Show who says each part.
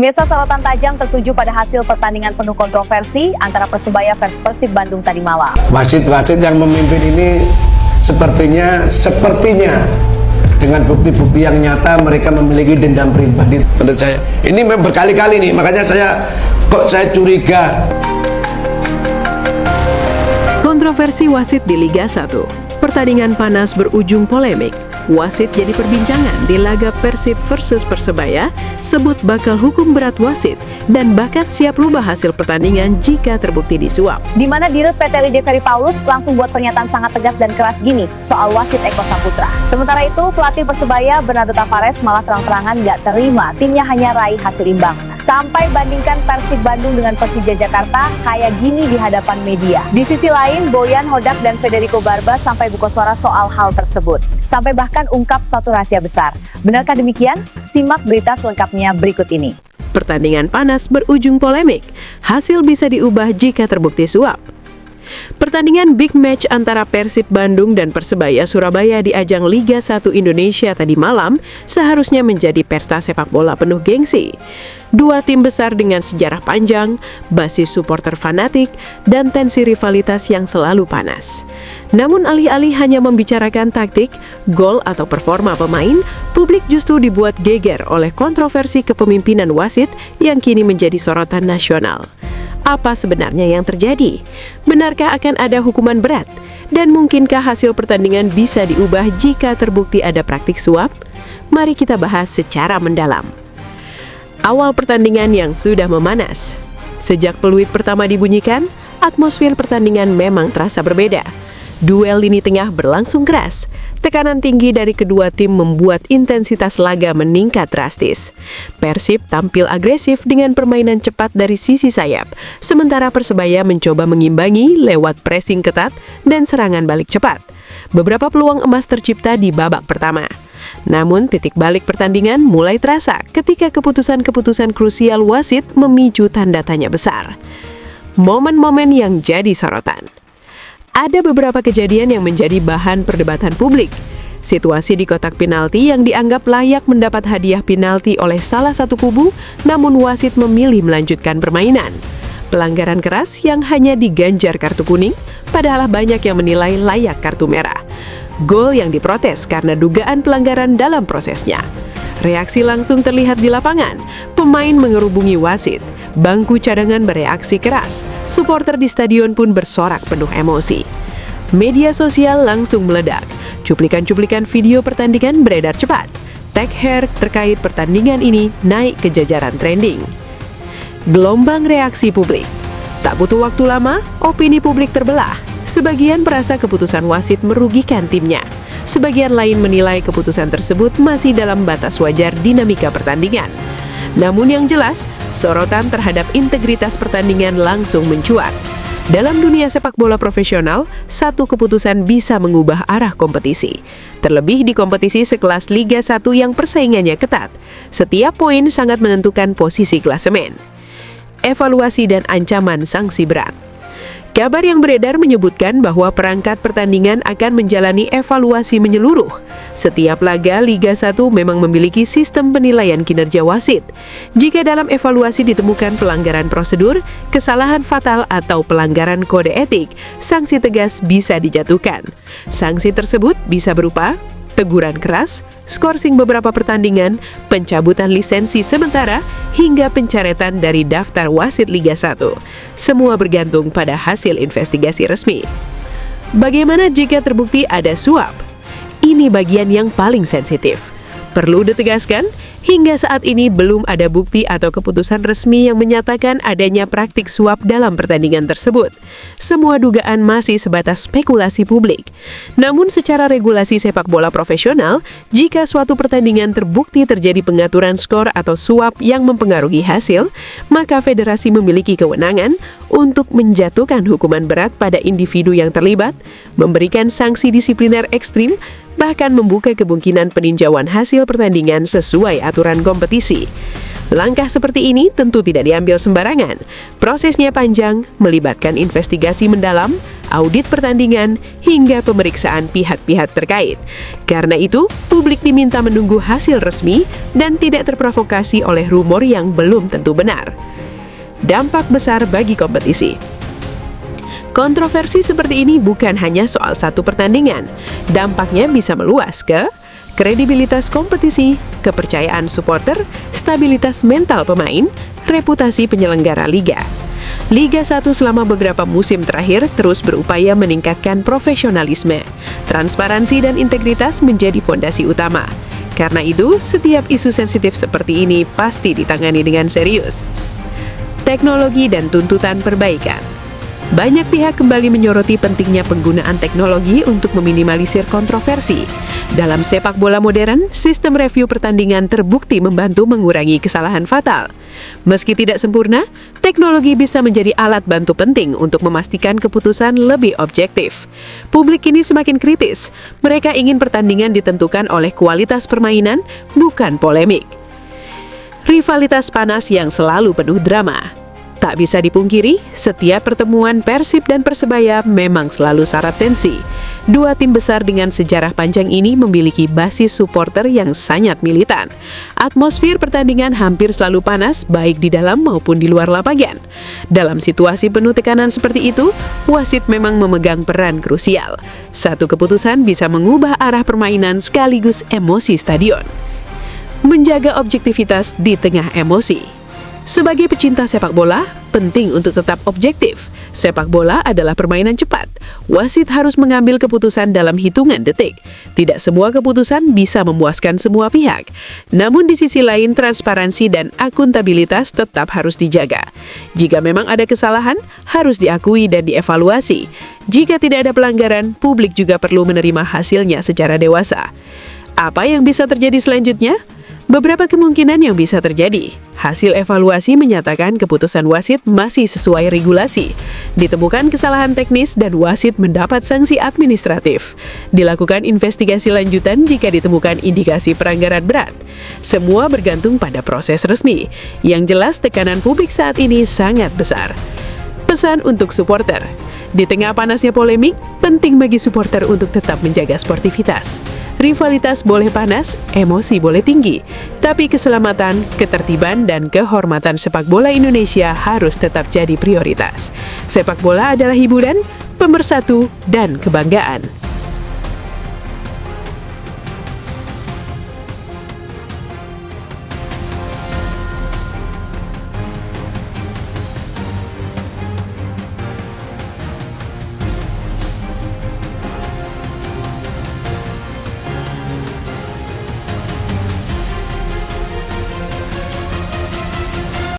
Speaker 1: Pemirsa, sorotan tajam tertuju pada hasil pertandingan penuh kontroversi antara Persebaya versus Persib Bandung tadi malam.
Speaker 2: Wasit-wasit yang memimpin ini sepertinya dengan bukti-bukti yang nyata mereka memiliki dendam pribadi. Menurut saya ini berkali-kali nih, makanya saya curiga.
Speaker 3: Kontroversi wasit di Liga 1. Pertandingan panas berujung polemik. Wasit jadi perbincangan di laga Persib versus Persebaya, sebut bakal hukum berat wasit, dan bahkan siap rubah hasil pertandingan jika terbukti disuap.
Speaker 1: Di mana Dirut PT Lide Ferry Paulus langsung buat pernyataan sangat tegas dan keras gini soal wasit Eko Saputra. Sementara itu, pelatih Persebaya Bernardo Tavares malah terang-terangan gak terima timnya hanya raih hasil imbang. Sampai bandingkan Persib Bandung dengan Persija Jakarta kayak gini di hadapan media. Di sisi lain, Boyan Hodak dan Federico Barba sampai buka suara soal hal tersebut. Sampai bahkan ungkap suatu rahasia besar. Benarkah demikian? Simak berita selengkapnya berikut ini.
Speaker 3: Pertandingan panas berujung polemik. Hasil bisa diubah jika terbukti suap. Pertandingan big match antara Persib Bandung dan Persebaya Surabaya di ajang Liga 1 Indonesia tadi malam seharusnya menjadi pesta sepak bola penuh gengsi. Dua tim besar dengan sejarah panjang, basis supporter fanatik, dan tensi rivalitas yang selalu panas. Namun alih-alih hanya membicarakan taktik, gol atau performa pemain, publik justru dibuat geger oleh kontroversi kepemimpinan wasit yang kini menjadi sorotan nasional. Apa sebenarnya yang terjadi? Benarkah akan ada hukuman berat? Dan mungkinkah hasil pertandingan bisa diubah jika terbukti ada praktik suap? Mari kita bahas secara mendalam. Awal pertandingan yang sudah memanas. Sejak peluit pertama dibunyikan, atmosfer pertandingan memang terasa berbeda. Duel lini tengah berlangsung keras. Tekanan tinggi dari kedua tim membuat intensitas laga meningkat drastis. Persib tampil agresif dengan permainan cepat dari sisi sayap, sementara Persebaya mencoba mengimbangi lewat pressing ketat dan serangan balik cepat. Beberapa peluang emas tercipta di babak pertama. Namun titik balik pertandingan mulai terasa ketika keputusan-keputusan krusial wasit memicu tanda tanya besar. Momen-momen yang jadi sorotan. Ada beberapa kejadian yang menjadi bahan perdebatan publik. Situasi di kotak penalti yang dianggap layak mendapat hadiah penalti oleh salah satu kubu, namun wasit memilih melanjutkan permainan. Pelanggaran keras yang hanya diganjar kartu kuning, padahal banyak yang menilai layak kartu merah. Gol yang diprotes karena dugaan pelanggaran dalam prosesnya. Reaksi langsung terlihat di lapangan, pemain mengerubungi wasit, bangku cadangan bereaksi keras, supporter di stadion pun bersorak penuh emosi. Media sosial langsung meledak, cuplikan-cuplikan video pertandingan beredar cepat. Tag hair terkait pertandingan ini naik ke jajaran trending. Gelombang reaksi publik. Tak butuh waktu lama, opini publik terbelah. Sebagian merasa keputusan wasit merugikan timnya. Sebagian lain menilai keputusan tersebut masih dalam batas wajar dinamika pertandingan. Namun yang jelas, sorotan terhadap integritas pertandingan langsung mencuat. Dalam dunia sepak bola profesional, satu keputusan bisa mengubah arah kompetisi. Terlebih di kompetisi sekelas Liga 1 yang persaingannya ketat. Setiap poin sangat menentukan posisi klasemen. Evaluasi dan ancaman sanksi berat. Kabar yang beredar menyebutkan bahwa perangkat pertandingan akan menjalani evaluasi menyeluruh. Setiap laga Liga 1 memang memiliki sistem penilaian kinerja wasit. Jika dalam evaluasi ditemukan pelanggaran prosedur, kesalahan fatal atau pelanggaran kode etik, sanksi tegas bisa dijatuhkan. Sanksi tersebut bisa berupa teguran keras, skorsing beberapa pertandingan, pencabutan lisensi sementara, hingga pencoretan dari daftar wasit Liga 1. Semua bergantung pada hasil investigasi resmi. Bagaimana jika terbukti ada suap? Ini bagian yang paling sensitif. Perlu ditegaskan, hingga saat ini belum ada bukti atau keputusan resmi yang menyatakan adanya praktik suap dalam pertandingan tersebut. Semua dugaan masih sebatas spekulasi publik. Namun secara regulasi sepak bola profesional, jika suatu pertandingan terbukti terjadi pengaturan skor atau suap yang mempengaruhi hasil, maka federasi memiliki kewenangan untuk menjatuhkan hukuman berat pada individu yang terlibat, memberikan sanksi disipliner ekstrim, bahkan membuka kemungkinan peninjauan hasil pertandingan sesuai aturan kompetisi. Langkah seperti ini tentu tidak diambil sembarangan. Prosesnya panjang, melibatkan investigasi mendalam, audit pertandingan, hingga pemeriksaan pihak-pihak terkait. Karena itu, publik diminta menunggu hasil resmi dan tidak terprovokasi oleh rumor yang belum tentu benar. Dampak besar bagi kompetisi. Kontroversi seperti ini bukan hanya soal satu pertandingan. Dampaknya bisa meluas ke kredibilitas kompetisi, kepercayaan supporter, stabilitas mental pemain, reputasi penyelenggara liga. Liga 1 selama beberapa musim terakhir terus berupaya meningkatkan profesionalisme, transparansi dan integritas menjadi fondasi utama. Karena itu, setiap isu sensitif seperti ini pasti ditangani dengan serius. Teknologi dan tuntutan perbaikan. Banyak pihak kembali menyoroti pentingnya penggunaan teknologi untuk meminimalisir kontroversi. Dalam sepak bola modern, sistem review pertandingan terbukti membantu mengurangi kesalahan fatal. Meski tidak sempurna, teknologi bisa menjadi alat bantu penting untuk memastikan keputusan lebih objektif. Publik kini semakin kritis. Mereka ingin pertandingan ditentukan oleh kualitas permainan, bukan polemik. Rivalitas panas yang selalu penuh drama. Tak bisa dipungkiri, setiap pertemuan Persib dan Persebaya memang selalu syarat tensi. Dua tim besar dengan sejarah panjang ini memiliki basis supporter yang sangat militan. Atmosfer pertandingan hampir selalu panas, baik di dalam maupun di luar lapangan. Dalam situasi penuh tekanan seperti itu, wasit memang memegang peran krusial. Satu keputusan bisa mengubah arah permainan sekaligus emosi stadion. Menjaga objektivitas di tengah emosi. Sebagai pecinta sepak bola, penting untuk tetap objektif. Sepak bola adalah permainan cepat. Wasit harus mengambil keputusan dalam hitungan detik. Tidak semua keputusan bisa memuaskan semua pihak. Namun di sisi lain, transparansi dan akuntabilitas tetap harus dijaga. Jika memang ada kesalahan, harus diakui dan dievaluasi. Jika tidak ada pelanggaran, publik juga perlu menerima hasilnya secara dewasa. Apa yang bisa terjadi selanjutnya? Beberapa kemungkinan yang bisa terjadi. Hasil evaluasi menyatakan keputusan wasit masih sesuai regulasi. Ditemukan kesalahan teknis dan wasit mendapat sanksi administratif. Dilakukan investigasi lanjutan jika ditemukan indikasi pelanggaran berat. Semua bergantung pada proses resmi. Yang jelas tekanan publik saat ini sangat besar. Pesan untuk supporter. Di tengah panasnya polemik, penting bagi supporter untuk tetap menjaga sportivitas. Rivalitas boleh panas, emosi boleh tinggi, tapi keselamatan, ketertiban, dan kehormatan sepak bola Indonesia harus tetap jadi prioritas. Sepak bola adalah hiburan, pemersatu, dan kebanggaan.